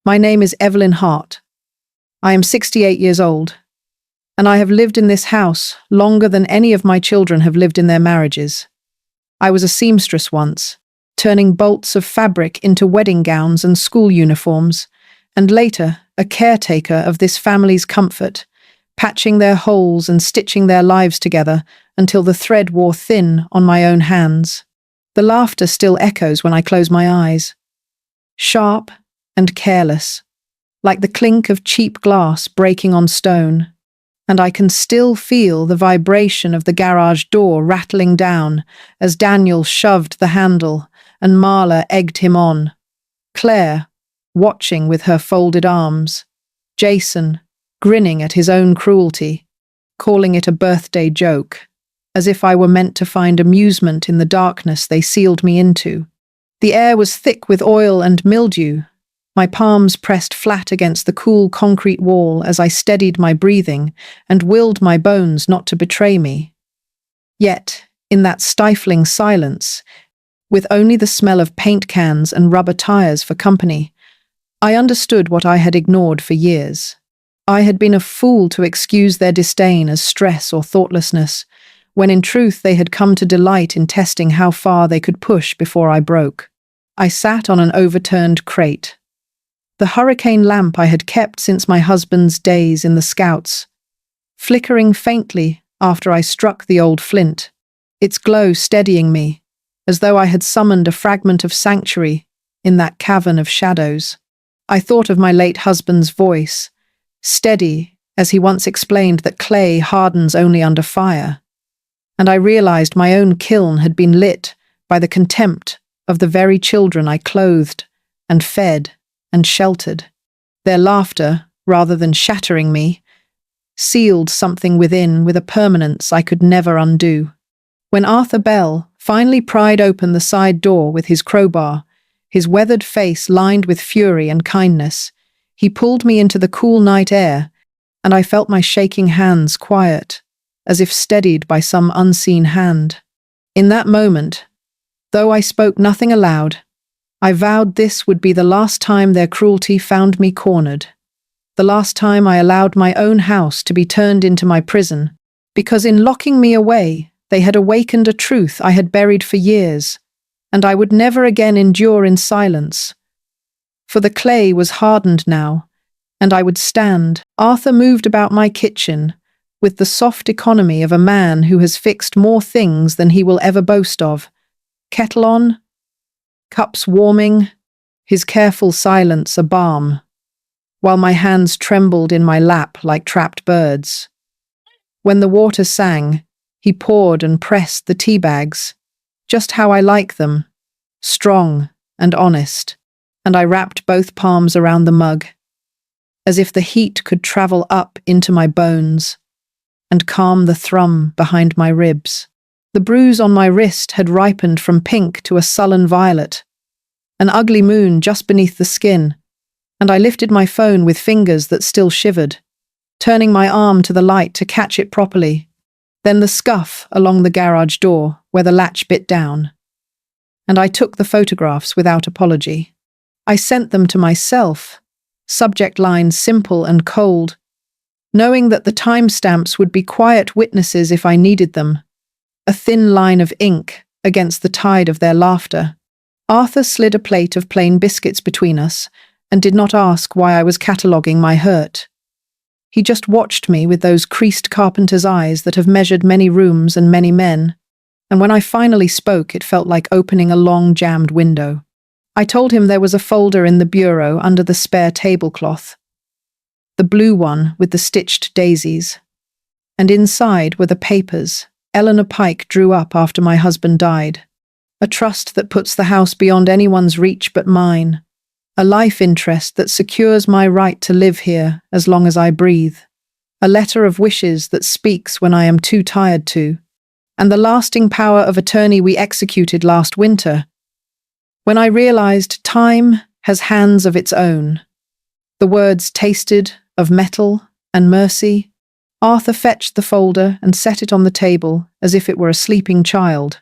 My name is Evelyn Hart. I am 68 years old, and I have lived in this house longer than any of my children have lived in their marriages. I was a seamstress once, turning bolts of fabric into wedding gowns and school uniforms, and later a caretaker of this family's comfort, patching their holes and stitching their lives together until the thread wore thin on my own hands. The laughter still echoes when I close my eyes. Sharp and careless, like the clink of cheap glass breaking on stone, and I can still feel the vibration of the garage door rattling down as Daniel shoved the handle and Marla egged him on. Claire, watching with her folded arms. Jason, grinning at his own cruelty, calling it a birthday joke, as if I were meant to find amusement in the darkness they sealed me into. The air was thick with oil and mildew, my palms pressed flat against the cool concrete wall as I steadied my breathing and willed my bones not to betray me. Yet, in that stifling silence, with only the smell of paint cans and rubber tires for company, I understood what I had ignored for years. I had been a fool to excuse their disdain as stress or thoughtlessness, when in truth they had come to delight in testing how far they could push before I broke. I sat on an overturned crate. The hurricane lamp I had kept since my husband's days in the Scouts, flickering faintly after I struck the old flint, its glow steadying me, as though I had summoned a fragment of sanctuary in that cavern of shadows. I thought of my late husband's voice, steady as he once explained that clay hardens only under fire, and I realized my own kiln had been lit by the contempt of the very children I clothed and fed and sheltered. Their laughter, rather than shattering me, sealed something within with a permanence I could never undo. When Arthur Bell finally pried open the side door with his crowbar, his weathered face lined with fury and kindness, he pulled me into the cool night air, and I felt my shaking hands quiet, as if steadied by some unseen hand. In that moment, though I spoke nothing aloud, I vowed this would be the last time their cruelty found me cornered, the last time I allowed my own house to be turned into my prison, because in locking me away, they had awakened a truth I had buried for years, and I would never again endure in silence. For the clay was hardened now, and I would stand. Arthur moved about my kitchen with the soft economy of a man who has fixed more things than he will ever boast of. Kettle on, cups warming, his careful silence a balm, while my hands trembled in my lap like trapped birds. When the water sang, he poured and pressed the tea bags, just how I like them, strong and honest, and I wrapped both palms around the mug, as if the heat could travel up into my bones and calm the thrum behind my ribs. The bruise on my wrist had ripened from pink to a sullen violet, an ugly moon just beneath the skin, and I lifted my phone with fingers that still shivered, turning my arm to the light to catch it properly. Then the scuff along the garage door where the latch bit down, and I took the photographs without apology. I sent them to myself, subject lines simple and cold, knowing that the timestamps would be quiet witnesses if I needed them, a thin line of ink against the tide of their laughter. Arthur slid a plate of plain biscuits between us and did not ask why I was cataloguing my hurt. He just watched me with those creased carpenter's eyes that have measured many rooms and many men, and when I finally spoke, it felt like opening a long jammed window. I told him there was a folder in the bureau under the spare tablecloth, the blue one with the stitched daisies, and inside were the papers Eleanor Pike drew up after my husband died, a trust that puts the house beyond anyone's reach but mine, a life interest that secures my right to live here as long as I breathe, a letter of wishes that speaks when I am too tired to, and the lasting power of attorney we executed last winter, when I realized time has hands of its own. The words tasted of metal and mercy. Arthur fetched the folder and set it on the table as if it were a sleeping child,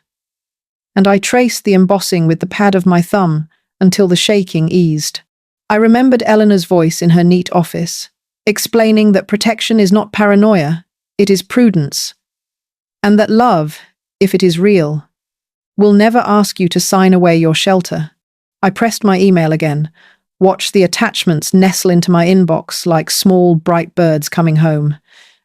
and I traced the embossing with the pad of my thumb until the shaking eased. I remembered Eleanor's voice in her neat office, explaining that protection is not paranoia, it is prudence, and that love, if it is real, will never ask you to sign away your shelter. I pressed my email again, watched the attachments nestle into my inbox like small, bright birds coming home,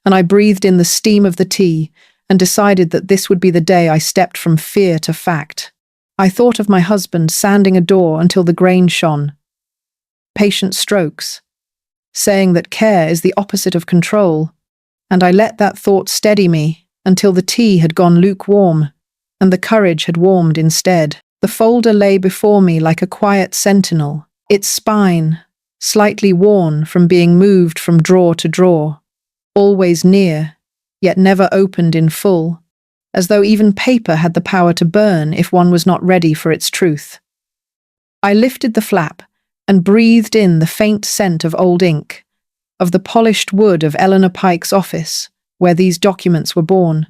and I breathed in the steam of the tea and decided that this would be the day I stepped from fear to fact. I thought of my husband sanding a door until the grain shone. Patient strokes, saying that care is the opposite of control, and I let that thought steady me until the tea had gone lukewarm and the courage had warmed instead. The folder lay before me like a quiet sentinel, its spine slightly worn from being moved from drawer to drawer, always near, yet never opened in full, as though even paper had the power to burn if one was not ready for its truth. I lifted the flap and breathed in the faint scent of old ink, of the polished wood of Eleanor Pike's office, where these documents were born.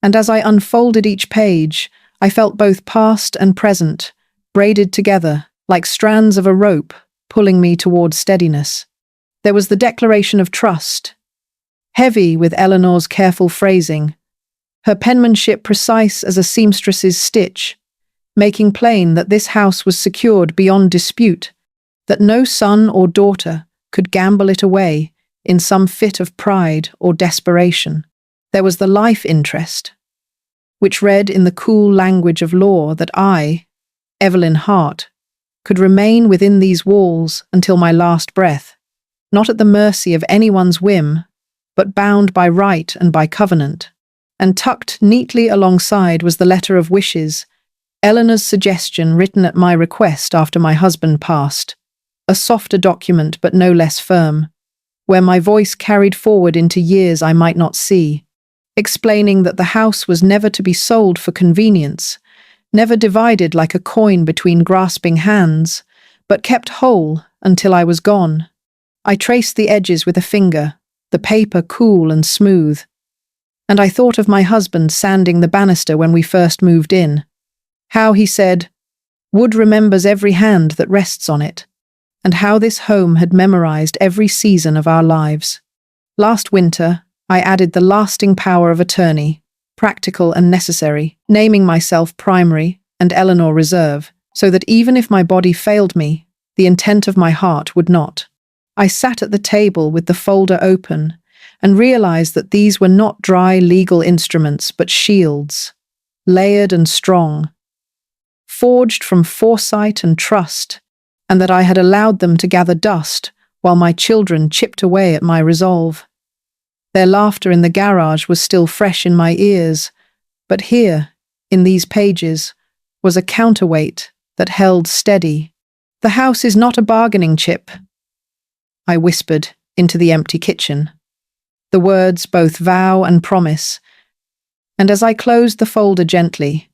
And as I unfolded each page, I felt both past and present, braided together, like strands of a rope, pulling me toward steadiness. There was the declaration of trust, heavy with Eleanor's careful phrasing, her penmanship precise as a seamstress's stitch, making plain that this house was secured beyond dispute, that no son or daughter could gamble it away in some fit of pride or desperation. There was the life interest, which read in the cool language of law that I, Evelyn Hart, could remain within these walls until my last breath, not at the mercy of anyone's whim, but bound by right and by covenant. And tucked neatly alongside was the letter of wishes, Eleanor's suggestion written at my request after my husband passed, a softer document but no less firm, where my voice carried forward into years I might not see, explaining that the house was never to be sold for convenience, never divided like a coin between grasping hands, but kept whole until I was gone. I traced the edges with a finger, the paper cool and smooth, and I thought of my husband sanding the banister when we first moved in. How, he said, wood remembers every hand that rests on it, and how this home had memorized every season of our lives. Last winter, I added the lasting power of attorney, practical and necessary, naming myself primary and Eleanor reserve, so that even if my body failed me, the intent of my heart would not. I sat at the table with the folder open and realized that these were not dry legal instruments but shields, layered and strong, forged from foresight and trust, and that I had allowed them to gather dust while my children chipped away at my resolve. Their laughter in the garage was still fresh in my ears, but here, in these pages, was a counterweight that held steady. The house is not a bargaining chip, I whispered into the empty kitchen. The words both vow and promise, and as I closed the folder gently,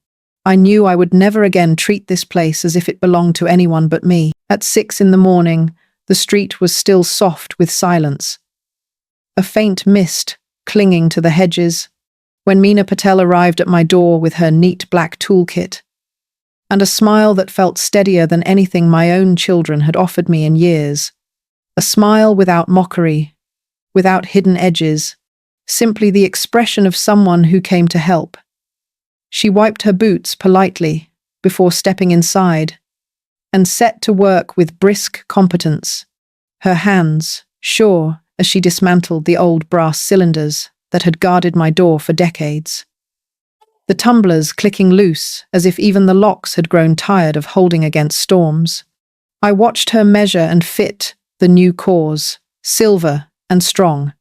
I knew I would never again treat this place as if it belonged to anyone but me. At 6 a.m, the street was still soft with silence, a faint mist clinging to the hedges, when Meena Patel arrived at my door with her neat black toolkit, and a smile that felt steadier than anything my own children had offered me in years. A smile without mockery, without hidden edges, simply the expression of someone who came to help. She wiped her boots politely before stepping inside and set to work with brisk competence, her hands sure as she dismantled the old brass cylinders that had guarded my door for decades. The tumblers clicking loose as if even the locks had grown tired of holding against storms. I watched her measure and fit the new cores, silver and strong,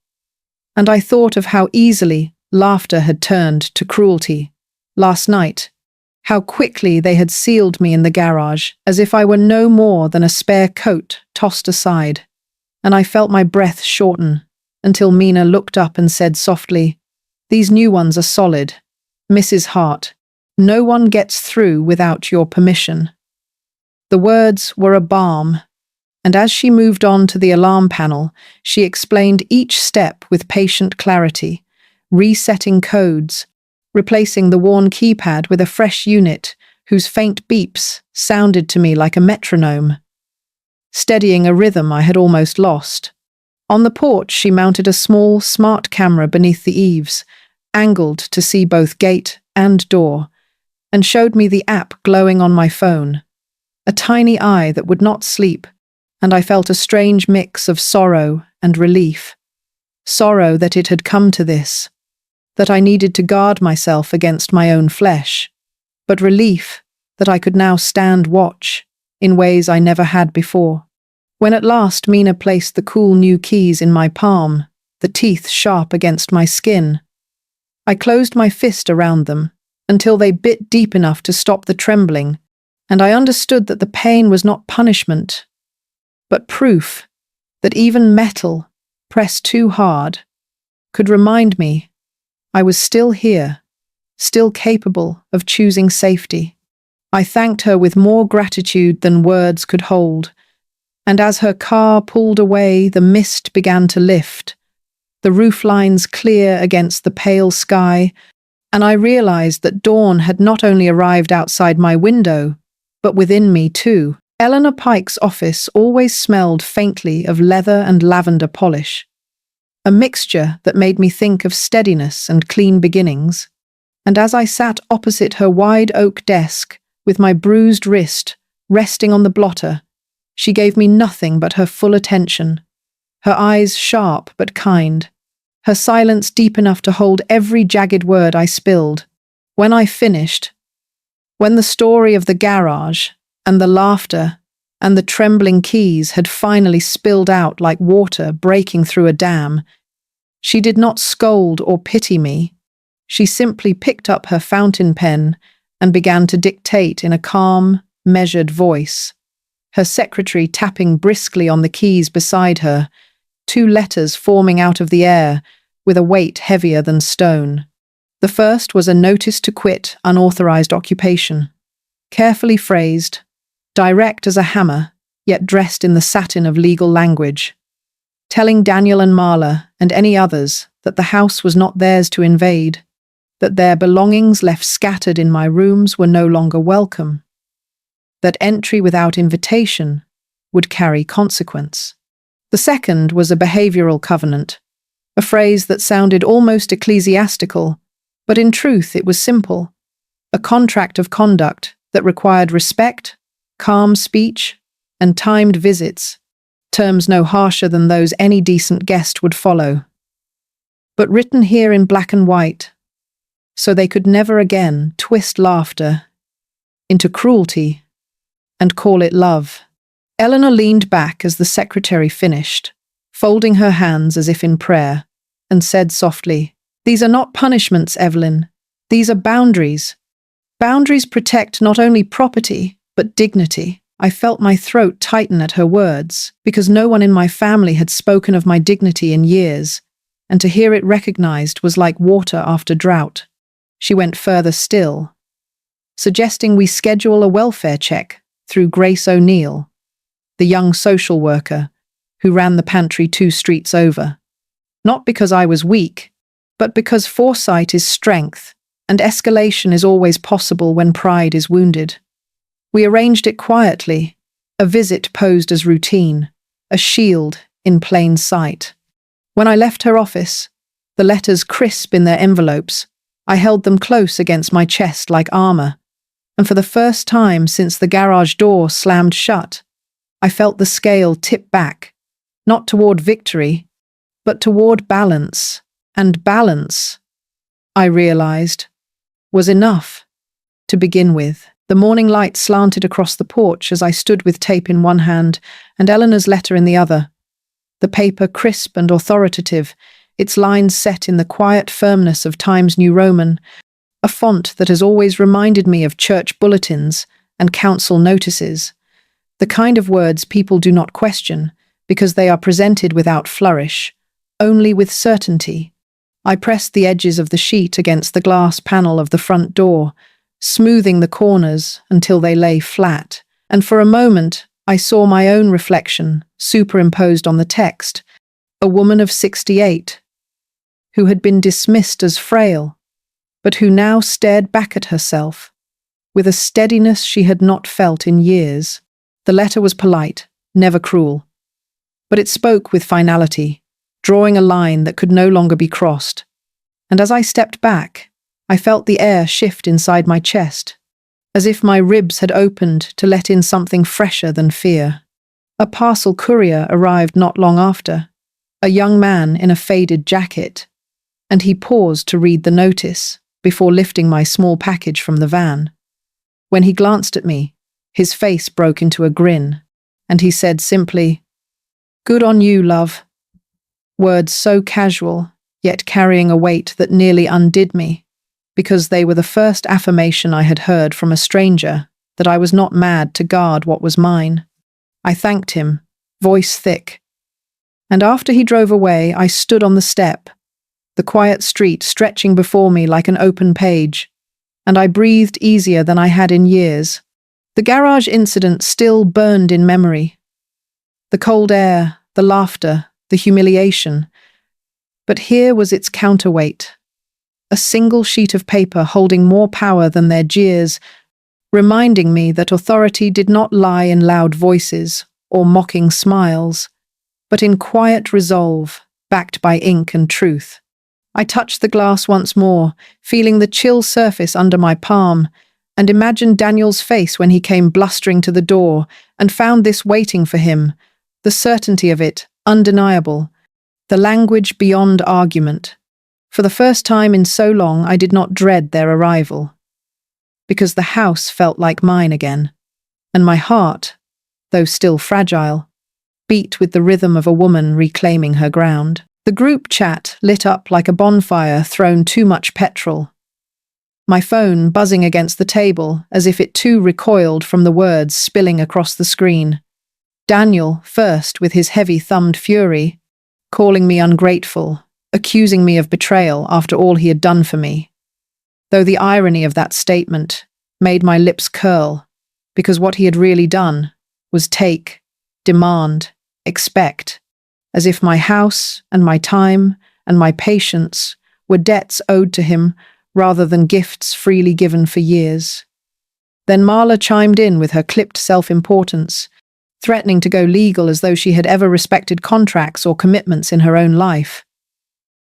and I thought of how easily laughter had turned to cruelty last night, how quickly they had sealed me in the garage as if I were no more than a spare coat tossed aside, and I felt my breath shorten until Meena looked up and said softly, "These new ones are solid, Mrs. Hart. No one gets through without your permission." The words were a balm, and as she moved on to the alarm panel, she explained each step with patient clarity, resetting codes, replacing the worn keypad with a fresh unit whose faint beeps sounded to me like a metronome. steadying a rhythm I had almost lost. On the porch, she mounted a small, smart camera beneath the eaves, angled to see both gate and door, and showed me the app glowing on my phone. A tiny eye that would not sleep, and I felt a strange mix of sorrow and relief. Sorrow that it had come to this, that I needed to guard myself against my own flesh, but relief that I could now stand watch in ways I never had before. When at last Mina placed the cool new keys in my palm, the teeth sharp against my skin, I closed my fist around them until they bit deep enough to stop the trembling, and I understood that the pain was not punishment, but proof that even metal, pressed too hard, could remind me I was still here, still capable of choosing safety. I thanked her with more gratitude than words could hold, and as her car pulled away, the mist began to lift, the roof lines clear against the pale sky, and I realized that dawn had not only arrived outside my window, but within me too. Eleanor Pike's office always smelled faintly of leather and lavender polish, a mixture that made me think of steadiness and clean beginnings. And as I sat opposite her wide oak desk, with my bruised wrist resting on the blotter, she gave me nothing but her full attention, her eyes sharp but kind, her silence deep enough to hold every jagged word I spilled. When I finished, when the story of the garage and the laughter and the trembling keys had finally spilled out like water breaking through a dam, she did not scold or pity me. She simply picked up her fountain pen and began to dictate in a calm, measured voice, her secretary tapping briskly on the keys beside her, 2 letters forming out of the air with a weight heavier than stone. The first was a notice to quit unauthorized occupation, carefully phrased, direct as a hammer, yet dressed in the satin of legal language, telling Daniel and Marla and any others that the house was not theirs to invade, that their belongings left scattered in my rooms were no longer welcome, that entry without invitation would carry consequence. The second was a behavioral covenant, a phrase that sounded almost ecclesiastical, but in truth it was simple, a contract of conduct that required respect, calm speech, and timed visits, terms no harsher than those any decent guest would follow, but written here in black and white, so they could never again twist laughter into cruelty and call it love. Eleanor leaned back as the secretary finished, folding her hands as if in prayer, and said softly, "These are not punishments, Evelyn. These are boundaries. Boundaries protect not only property, but dignity." I felt my throat tighten at her words, because no one in my family had spoken of my dignity in years, and to hear it recognized was like water after drought. She went further still, suggesting we schedule a welfare check through Grace O'Neill, the young social worker who ran the pantry 2 streets over. Not because I was weak, but because foresight is strength, and escalation is always possible when pride is wounded. We arranged it quietly, a visit posed as routine, a shield in plain sight. When I left her office, the letters crisp in their envelopes, I held them close against my chest like armor, and for the first time since the garage door slammed shut, I felt the scale tip back, not toward victory, but toward balance, and balance, I realized, was enough to begin with. The morning light slanted across the porch as I stood with tape in one hand and Eleanor's letter in the other. The paper crisp and authoritative, its lines set in the quiet firmness of Times New Roman, a font that has always reminded me of church bulletins and council notices, the kind of words people do not question because they are presented without flourish, only with certainty. I pressed the edges of the sheet against the glass panel of the front door, smoothing the corners until they lay flat, and for a moment I saw my own reflection superimposed on the text, a woman of 68, who had been dismissed as frail, but who now stared back at herself with a steadiness she had not felt in years. The letter was polite, never cruel. But it spoke with finality, drawing a line that could no longer be crossed. And as I stepped back, I felt the air shift inside my chest, as if my ribs had opened to let in something fresher than fear. A parcel courier arrived not long after, a young man in a faded jacket, and he paused to read the notice before lifting my small package from the van. When he glanced at me, his face broke into a grin, and he said simply, "Good on you, love." Words so casual, yet carrying a weight that nearly undid me, because they were the first affirmation I had heard from a stranger that I was not mad to guard what was mine. I thanked him, voice thick. And after he drove away, I stood on the step, the quiet street stretching before me like an open page, and I breathed easier than I had in years. The garage incident still burned in memory. The cold air, the laughter, the humiliation. But here was its counterweight. A single sheet of paper holding more power than their jeers, reminding me that authority did not lie in loud voices or mocking smiles, but in quiet resolve, backed by ink and truth. I touched the glass once more, feeling the chill surface under my palm, and imagined Daniel's face when he came blustering to the door and found this waiting for him, the certainty of it, undeniable, the language beyond argument. For the first time in so long, I did not dread their arrival, because the house felt like mine again, and my heart, though still fragile, beat with the rhythm of a woman reclaiming her ground. The group chat lit up like a bonfire thrown too much petrol. My phone buzzing against the table as if it too recoiled from the words spilling across the screen. Daniel, first with his heavy-thumbed fury, calling me ungrateful, accusing me of betrayal after all he had done for me. Though the irony of that statement made my lips curl, because what he had really done was take, demand, expect, as if my house and my time and my patience were debts owed to him rather than gifts freely given for years. Then Marla chimed in with her clipped self-importance, threatening to go legal as though she had ever respected contracts or commitments in her own life.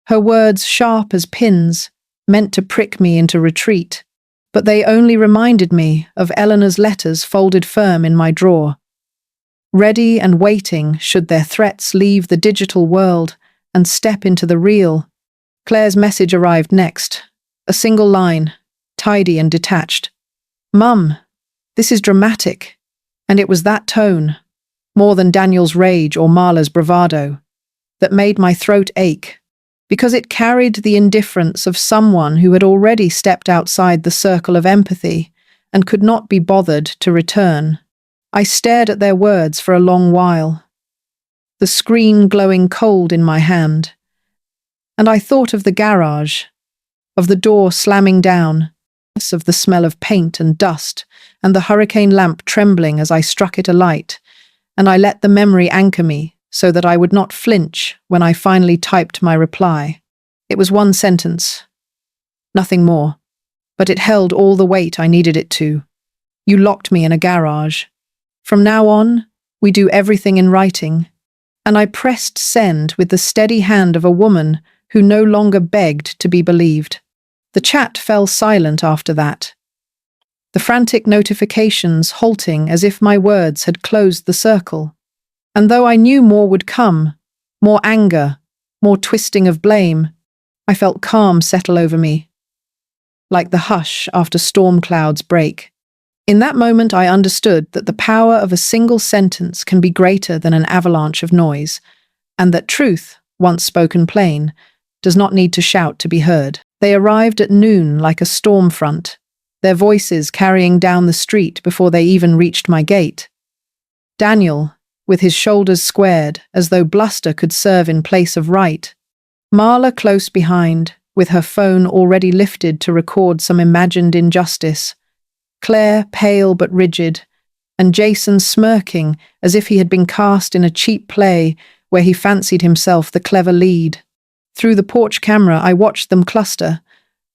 Her words sharp as pins, meant to prick me into retreat, but they only reminded me of Eleanor's letters folded firm in my drawer. Ready and waiting should their threats leave the digital world and step into the real. Claire's message arrived next, a single line, tidy and detached. "Mum, this is dramatic." And it was that tone, more than Daniel's rage or Marla's bravado, that made my throat ache, because it carried the indifference of someone who had already stepped outside the circle of empathy and could not be bothered to return. I stared at their words for a long while, the screen glowing cold in my hand, and I thought of the garage, of the door slamming down, of the smell of paint and dust, and the hurricane lamp trembling as I struck it alight, and I let the memory anchor me so that I would not flinch when I finally typed my reply. It was one sentence, nothing more, but it held all the weight I needed it to. "You locked me in a garage. From now on, we do everything in writing." And I pressed send with the steady hand of a woman who no longer begged to be believed. The chat fell silent after that, the frantic notifications halting as if my words had closed the circle. And though I knew more would come, more anger, more twisting of blame, I felt calm settle over me, like the hush after storm clouds break. In that moment I understood that the power of a single sentence can be greater than an avalanche of noise, and that truth, once spoken plain, does not need to shout to be heard. They arrived at noon like a storm front, their voices carrying down the street before they even reached my gate. Daniel, with his shoulders squared, as though bluster could serve in place of right. Marla close behind, with her phone already lifted to record some imagined injustice. Claire pale but rigid, and Jason smirking as if he had been cast in a cheap play where he fancied himself the clever lead. Through the porch camera I watched them cluster,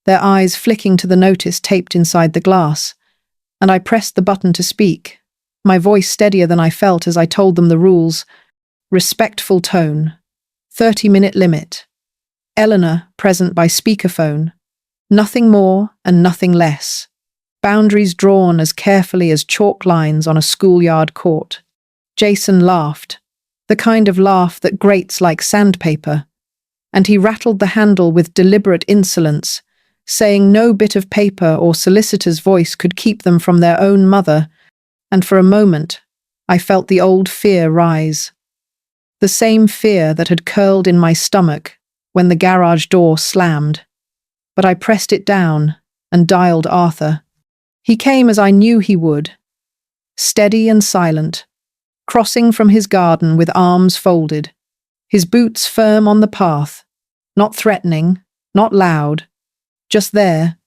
their eyes flicking to the notice taped inside the glass, and I pressed the button to speak, my voice steadier than I felt as I told them the rules. Respectful tone. 30-minute limit. Eleanor present by speakerphone. Nothing more and nothing less. Boundaries drawn as carefully as chalk lines on a schoolyard court. Jason laughed, the kind of laugh that grates like sandpaper, and he rattled the handle with deliberate insolence, saying no bit of paper or solicitor's voice could keep them from their own mother, and for a moment I felt the old fear rise. The same fear that had curled in my stomach when the garage door slammed. But I pressed it down and dialed Arthur. He came as I knew he would, steady and silent, crossing from his garden with arms folded, his boots firm on the path, not threatening, not loud, just there,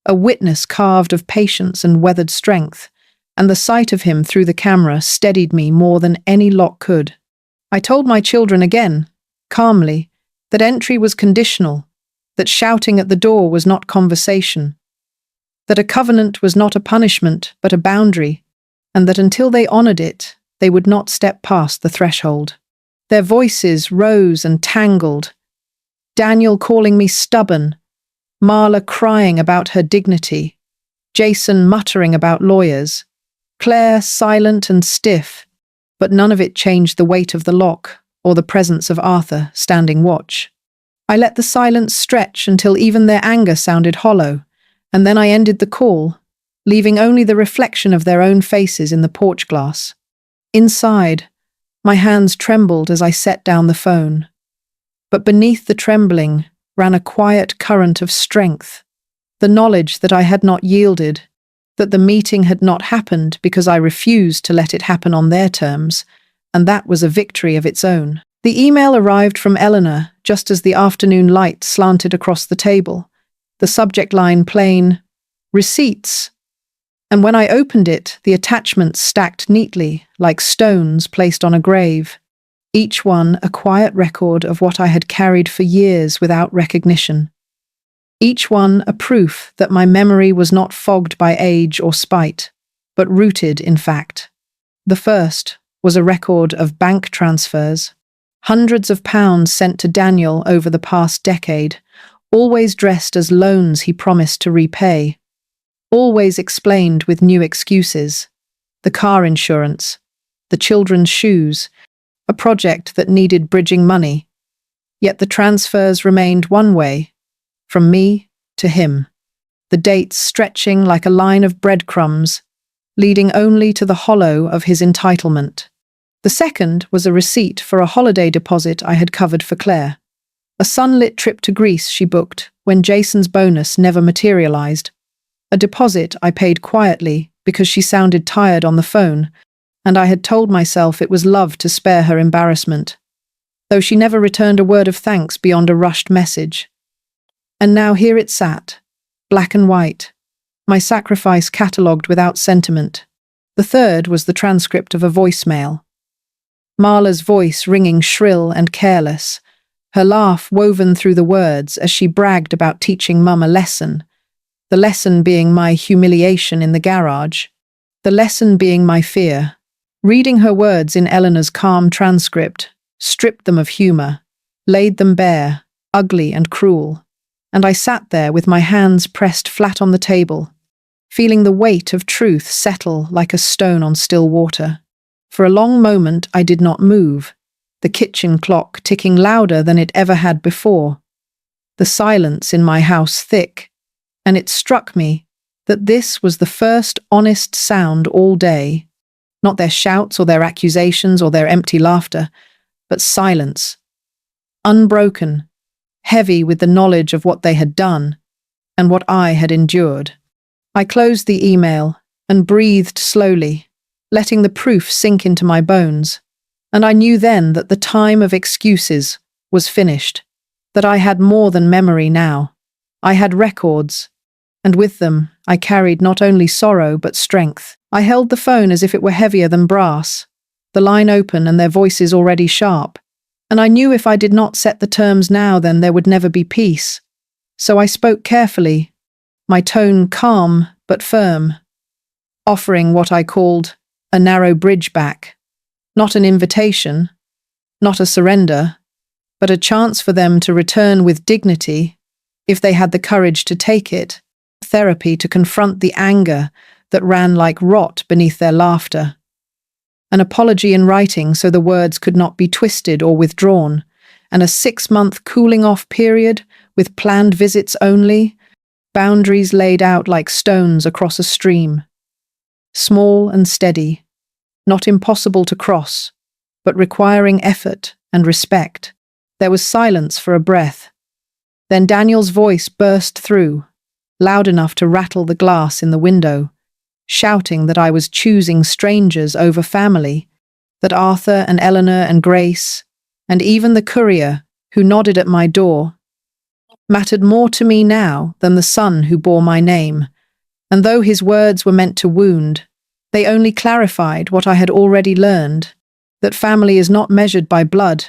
a witness carved of patience and weathered strength, and the sight of him through the camera steadied me more than any lock could. I told my children again, calmly, that entry was conditional, that shouting at the door was not conversation, that a covenant was not a punishment but a boundary, and that until they honored it, they would not step past the threshold. Their voices rose and tangled, Daniel calling me stubborn, Marla crying about her dignity, Jason muttering about lawyers, Claire silent and stiff, but none of it changed the weight of the lock or the presence of Arthur standing watch. I let the silence stretch until even their anger sounded hollow, and then I ended the call, leaving only the reflection of their own faces in the porch glass. Inside, my hands trembled as I set down the phone. But beneath the trembling ran a quiet current of strength, the knowledge that I had not yielded, that the meeting had not happened because I refused to let it happen on their terms, and that was a victory of its own. The email arrived from Eleanor just as the afternoon light slanted across the table, the subject line plain, "Receipts." And when I opened it, the attachments stacked neatly, like stones placed on a grave, each one a quiet record of what I had carried for years without recognition. Each one a proof that my memory was not fogged by age or spite, but rooted in fact. The first was a record of bank transfers, hundreds of pounds sent to Daniel over the past decade, always dressed as loans he promised to repay, always explained with new excuses, the car insurance, the children's shoes, a project that needed bridging money. Yet the transfers remained one way, from me to him, the dates stretching like a line of breadcrumbs, leading only to the hollow of his entitlement. The second was a receipt for a holiday deposit I had covered for Claire, a sunlit trip to Greece she booked when Jason's bonus never materialized, a deposit I paid quietly because she sounded tired on the phone, and I had told myself it was love to spare her embarrassment, though she never returned a word of thanks beyond a rushed message. And now here it sat, black and white, my sacrifice catalogued without sentiment. The third was the transcript of a voicemail. Marla's voice ringing shrill and careless, her laugh woven through the words as she bragged about teaching Mum a lesson, the lesson being my humiliation in the garage, the lesson being my fear. Reading her words in Eleanor's calm transcript, stripped them of humour, laid them bare, ugly and cruel, and I sat there with my hands pressed flat on the table, feeling the weight of truth settle like a stone on still water. For a long moment I did not move, the kitchen clock ticking louder than it ever had before, the silence in my house thick, and it struck me that this was the first honest sound all day, not their shouts or their accusations or their empty laughter, but silence, unbroken, heavy with the knowledge of what they had done and what I had endured. I closed the email and breathed slowly, letting the proof sink into my bones, and I knew then that the time of excuses was finished, that I had more than memory now. I had records, and with them I carried not only sorrow but strength. I held the phone as if it were heavier than brass, the line open and their voices already sharp, and I knew if I did not set the terms now then there would never be peace. So I spoke carefully, my tone calm but firm, offering what I called a narrow bridge back, not an invitation, not a surrender, but a chance for them to return with dignity if they had the courage to take it, therapy to confront the anger that ran like rot beneath their laughter. An apology in writing so the words could not be twisted or withdrawn, and a 6-month cooling-off period with planned visits only, boundaries laid out like stones across a stream. Small and steady, not impossible to cross, but requiring effort and respect. There was silence for a breath. Then Daniel's voice burst through, loud enough to rattle the glass in the window, shouting that I was choosing strangers over family, that Arthur and Eleanor and Grace, and even the courier who nodded at my door, mattered more to me now than the son who bore my name. And though his words were meant to wound, they only clarified what I had already learned, that family is not measured by blood,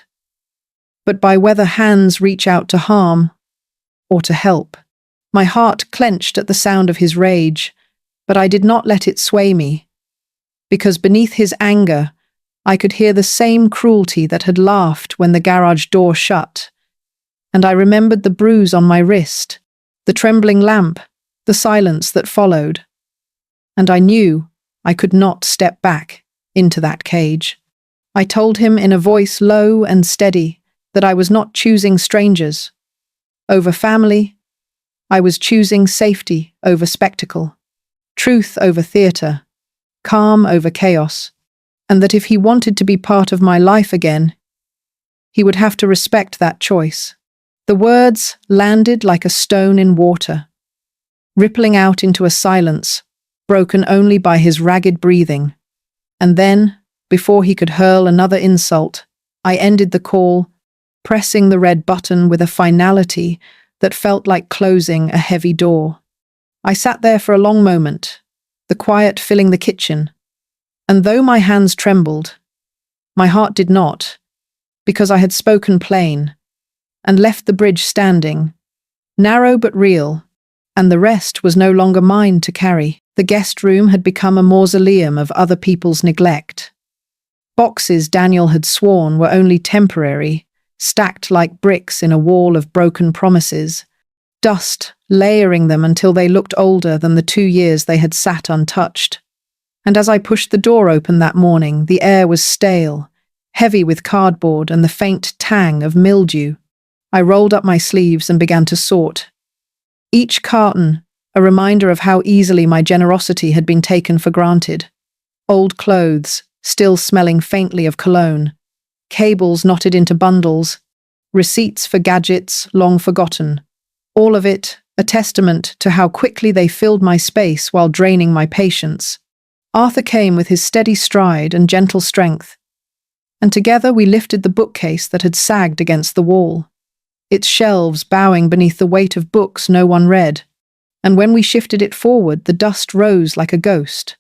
but by whether hands reach out to harm or to help. My heart clenched at the sound of his rage, but I did not let it sway me, because beneath his anger, I could hear the same cruelty that had laughed when the garage door shut. And I remembered the bruise on my wrist, the trembling lamp, the silence that followed. And I knew I could not step back into that cage. I told him in a voice low and steady that I was not choosing strangers over family. I was choosing safety over spectacle, truth over theatre, calm over chaos, and that if he wanted to be part of my life again, he would have to respect that choice. The words landed like a stone in water, rippling out into a silence, broken only by his ragged breathing. And then, before he could hurl another insult, I ended the call, pressing the red button with a finality that felt like closing a heavy door. I sat there for a long moment, the quiet filling the kitchen, and though my hands trembled, my heart did not, because I had spoken plain, and left the bridge standing, narrow but real, and the rest was no longer mine to carry. The guest room had become a mausoleum of other people's neglect. Boxes Daniel had sworn were only temporary, stacked like bricks in a wall of broken promises, dust layering them until they looked older than the 2 years they had sat untouched. And as I pushed the door open that morning, the air was stale, heavy with cardboard and the faint tang of mildew. I rolled up my sleeves and began to sort. Each carton, a reminder of how easily my generosity had been taken for granted. Old clothes, still smelling faintly of cologne, cables knotted into bundles, receipts for gadgets long forgotten. All of it a testament to how quickly they filled my space while draining my patience. Arthur came with his steady stride and gentle strength, and together we lifted the bookcase that had sagged against the wall, its shelves bowing beneath the weight of books no one read. And when we shifted it forward, the dust rose like a ghost.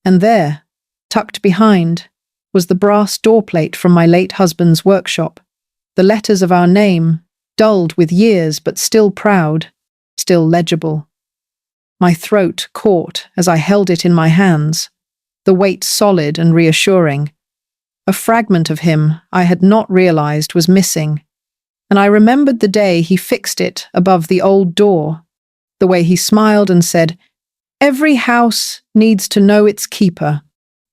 And there, tucked behind, was the brass doorplate from my late husband's workshop, the letters of our name, dulled with years but still proud, still legible. My throat caught as I held it in my hands, the weight solid and reassuring. A fragment of him I had not realized was missing, and I remembered the day he fixed it above the old door, the way he smiled and said, "Every house needs to know its keeper."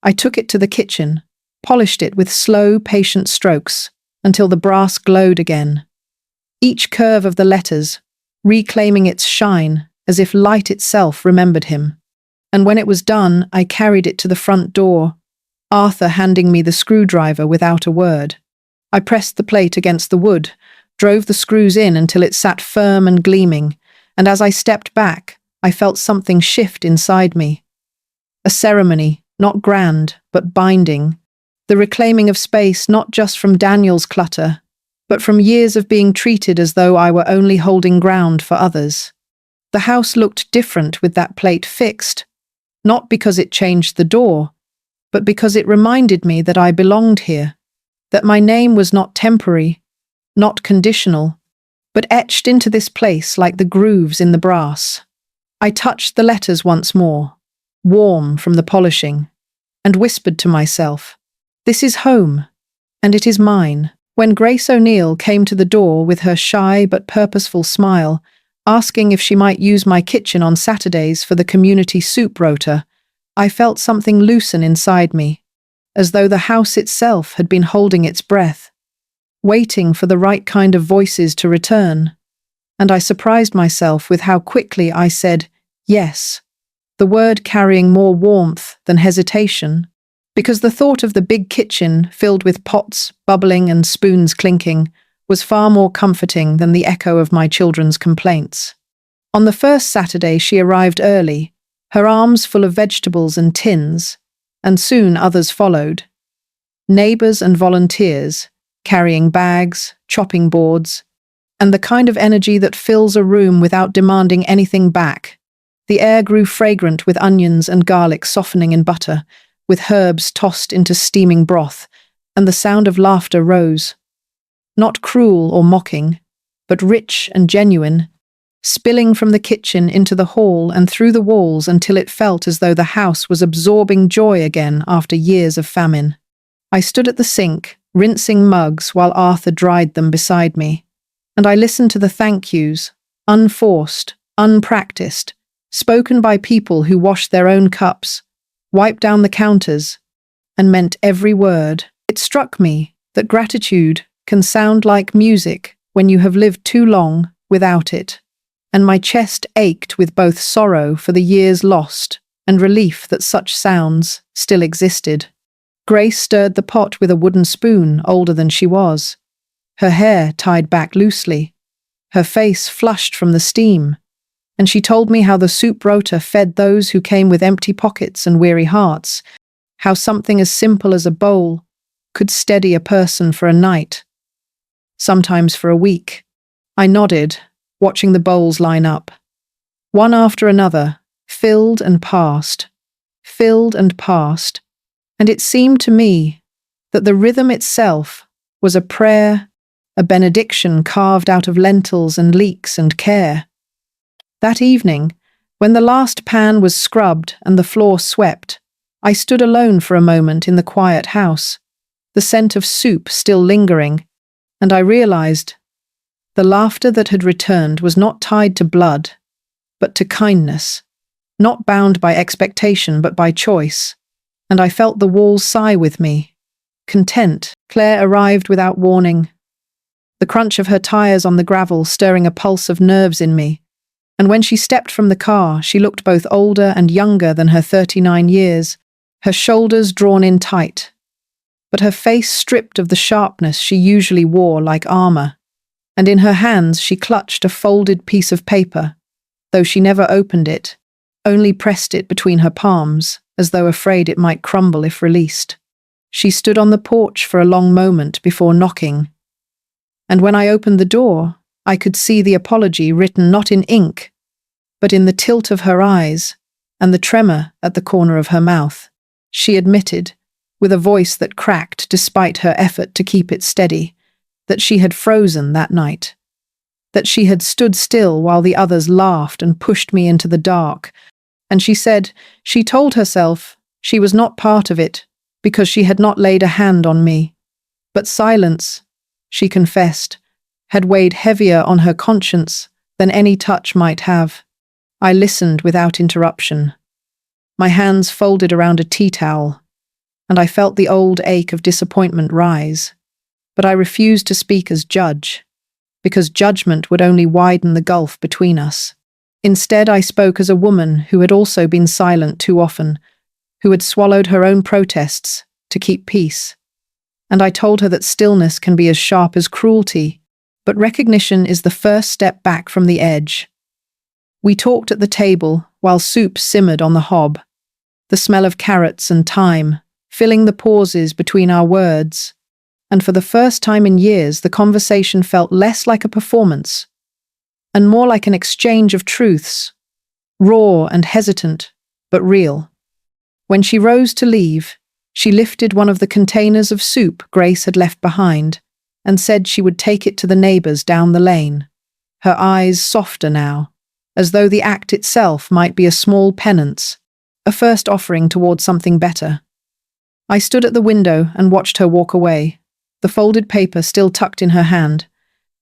I took it to the kitchen, polished it with slow, patient strokes until the brass glowed again. Each curve of the letters, reclaiming its shine as if light itself remembered him. And when it was done, I carried it to the front door, Arthur handing me the screwdriver without a word. I pressed the plate against the wood, drove the screws in until it sat firm and gleaming, and as I stepped back, I felt something shift inside me. A ceremony, not grand, but binding. The reclaiming of space not just from Daniel's clutter, but from years of being treated as though I were only holding ground for others. The house looked different with that plate fixed, not because it changed the door, but because it reminded me that I belonged here, that my name was not temporary, not conditional, but etched into this place like the grooves in the brass. I touched the letters once more, warm from the polishing, and whispered to myself, "This is home, and it is mine." When Grace O'Neill came to the door with her shy but purposeful smile, asking if she might use my kitchen on Saturdays for the community soup rota, I felt something loosen inside me, as though the house itself had been holding its breath, waiting for the right kind of voices to return. And I surprised myself with how quickly I said yes, the word carrying more warmth than hesitation, because the thought of the big kitchen filled with pots bubbling and spoons clinking was far more comforting than the echo of my children's complaints. On the first Saturday she arrived early, her arms full of vegetables and tins, and soon others followed. Neighbours and volunteers, carrying bags, chopping boards, and the kind of energy that fills a room without demanding anything back. The air grew fragrant with onions and garlic softening in butter, with herbs tossed into steaming broth, and the sound of laughter rose. Not cruel or mocking, but rich and genuine, spilling from the kitchen into the hall and through the walls until it felt as though the house was absorbing joy again after years of famine. I stood at the sink, rinsing mugs while Arthur dried them beside me, and I listened to the thank yous, unforced, unpracticed, spoken by people who washed their own cups, wiped down the counters, and meant every word. It struck me that gratitude can sound like music when you have lived too long without it, and my chest ached with both sorrow for the years lost and relief that such sounds still existed. Grace stirred the pot with a wooden spoon older than she was, her hair tied back loosely, her face flushed from the steam, and she told me how the soup rota fed those who came with empty pockets and weary hearts, how something as simple as a bowl could steady a person for a night, sometimes for a week. I nodded, watching the bowls line up. One after another, filled and passed, and it seemed to me that the rhythm itself was a prayer, a benediction carved out of lentils and leeks and care. That evening, when the last pan was scrubbed and the floor swept, I stood alone for a moment in the quiet house, the scent of soup still lingering, and I realized the laughter that had returned was not tied to blood, but to kindness, not bound by expectation but by choice, and I felt the walls sigh with me. Content, Claire arrived without warning, the crunch of her tires on the gravel stirring a pulse of nerves in me, and when she stepped from the car, she looked both older and younger than her 39 years, her shoulders drawn in tight, but her face stripped of the sharpness she usually wore like armor, and in her hands she clutched a folded piece of paper, though she never opened it, only pressed it between her palms, as though afraid it might crumble if released. She stood on the porch for a long moment before knocking, and when I opened the door, I could see the apology written not in ink, but in the tilt of her eyes and the tremor at the corner of her mouth. She admitted, with a voice that cracked despite her effort to keep it steady, that she had frozen that night, that she had stood still while the others laughed and pushed me into the dark, and she said she told herself she was not part of it because she had not laid a hand on me, but silence, she confessed, had weighed heavier on her conscience than any touch might have. I listened without interruption, my hands folded around a tea towel, and I felt the old ache of disappointment rise. But I refused to speak as judge, because judgment would only widen the gulf between us. Instead, I spoke as a woman who had also been silent too often, who had swallowed her own protests to keep peace. And I told her that stillness can be as sharp as cruelty, but recognition is the first step back from the edge. We talked at the table while soup simmered on the hob, the smell of carrots and thyme filling the pauses between our words, and for the first time in years the conversation felt less like a performance and more like an exchange of truths, raw and hesitant, but real. When she rose to leave, she lifted one of the containers of soup Grace had left behind and said she would take it to the neighbours down the lane, her eyes softer now, as though the act itself might be a small penance, a first offering toward something better. I stood at the window and watched her walk away, the folded paper still tucked in her hand,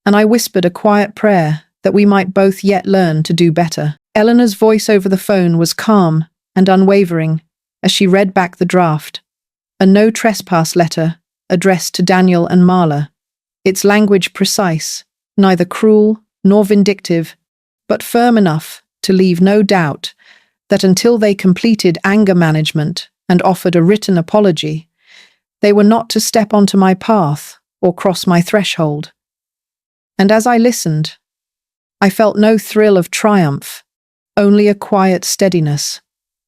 and I whispered a quiet prayer that we might both yet learn to do better. Eleanor's voice over the phone was calm and unwavering as she read back the draft, a no trespass letter addressed to Daniel and Marla, its language precise, neither cruel nor vindictive, but firm enough to leave no doubt that until they completed anger management and offered a written apology, they were not to step onto my path or cross my threshold. And as I listened, I felt no thrill of triumph, only a quiet steadiness,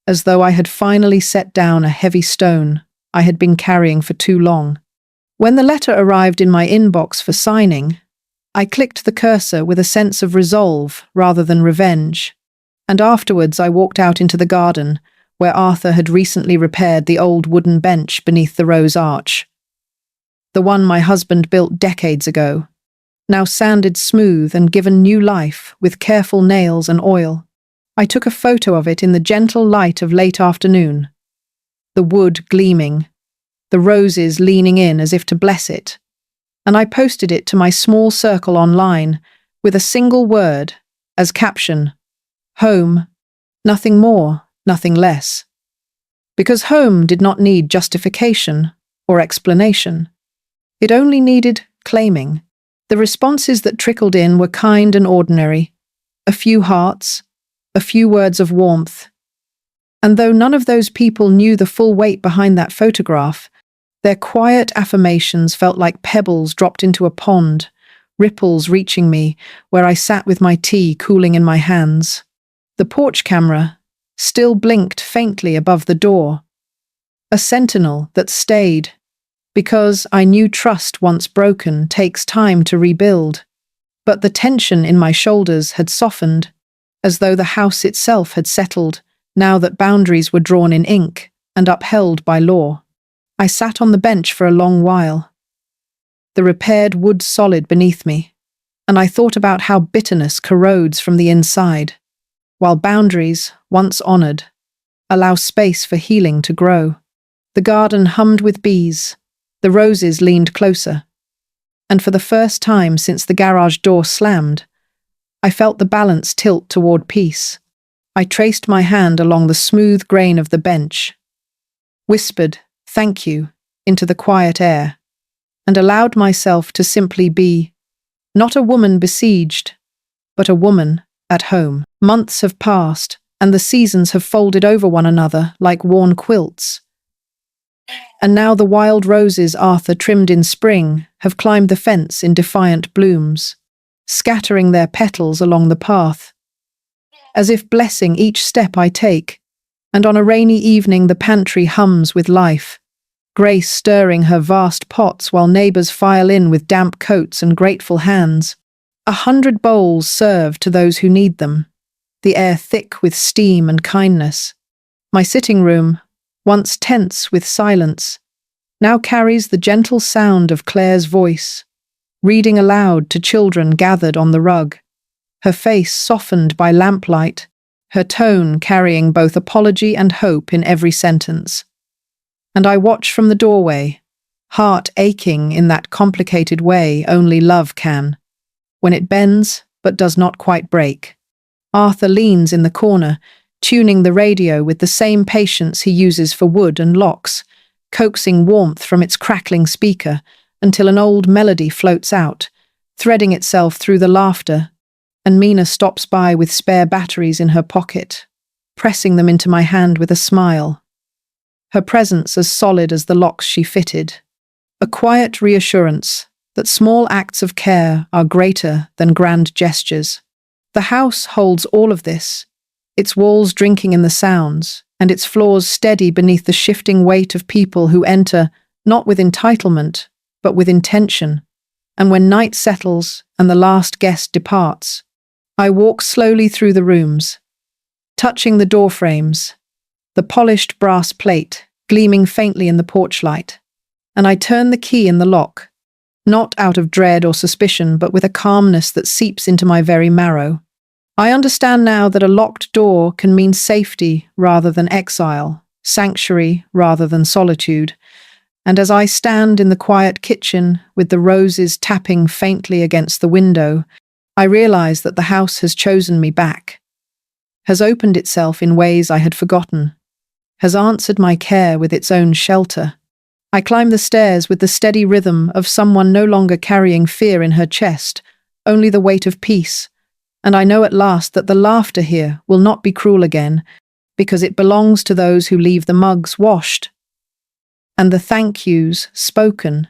as though I had finally set down a heavy stone I had been carrying for too long. When the letter arrived in my inbox for signing, I clicked the cursor with a sense of resolve rather than revenge, and afterwards I walked out into the garden, where Arthur had recently repaired the old wooden bench beneath the rose arch. The one my husband built decades ago, now sanded smooth and given new life with careful nails and oil. I took a photo of it in the gentle light of late afternoon, the wood gleaming, the roses leaning in as if to bless it, and I posted it to my small circle online with a single word as caption: home, nothing more, nothing less. Because home did not need justification or explanation. It only needed claiming. The responses that trickled in were kind and ordinary, a few hearts, a few words of warmth. And though none of those people knew the full weight behind that photograph, their quiet affirmations felt like pebbles dropped into a pond, ripples reaching me where I sat with my tea cooling in my hands. The porch camera still blinked faintly above the door, a sentinel that stayed, because I knew trust once broken takes time to rebuild. But the tension in my shoulders had softened, as though the house itself had settled, now that boundaries were drawn in ink and upheld by law. I sat on the bench for a long while, the repaired wood solid beneath me, and I thought about how bitterness corrodes from the inside, while boundaries, once honored, allow space for healing to grow. The garden hummed with bees, the roses leaned closer, and for the first time since the garage door slammed, I felt the balance tilt toward peace. I traced my hand along the smooth grain of the bench, whispered "thank you" into the quiet air, and allowed myself to simply be, not a woman besieged, but a woman at home. Months have passed, and the seasons have folded over one another like worn quilts. And now the wild roses Arthur trimmed in spring have climbed the fence in defiant blooms, scattering their petals along the path, as if blessing each step I take. And on a rainy evening the pantry hums with life, Grace stirring her vast pots while neighbors file in with damp coats and grateful hands. 100 bowls served to those who need them, the air thick with steam and kindness. My sitting room, once tense with silence, now carries the gentle sound of Claire's voice, reading aloud to children gathered on the rug, her face softened by lamplight, her tone carrying both apology and hope in every sentence. And I watch from the doorway, heart aching in that complicated way only love can, when it bends but does not quite break. Arthur leans in the corner, tuning the radio with the same patience he uses for wood and locks, coaxing warmth from its crackling speaker until an old melody floats out, threading itself through the laughter, and Mina stops by with spare batteries in her pocket, pressing them into my hand with a smile. Her presence as solid as the locks she fitted, a quiet reassurance that small acts of care are greater than grand gestures. The house holds all of this, its walls drinking in the sounds, and its floors steady beneath the shifting weight of people who enter not with entitlement, but with intention. And when night settles and the last guest departs, I walk slowly through the rooms, touching the door frames, the polished brass plate gleaming faintly in the porch light, and I turn the key in the lock, not out of dread or suspicion, but with a calmness that seeps into my very marrow. I understand now that a locked door can mean safety rather than exile, sanctuary rather than solitude, And as I stand in the quiet kitchen with the roses tapping faintly against the window, I realize that the house has chosen me back, has opened itself in ways I had forgotten, has answered my care with its own shelter. I climb the stairs with the steady rhythm of someone no longer carrying fear in her chest, only the weight of peace, and I know at last that the laughter here will not be cruel again, because it belongs to those who leave the mugs washed and the thank yous spoken.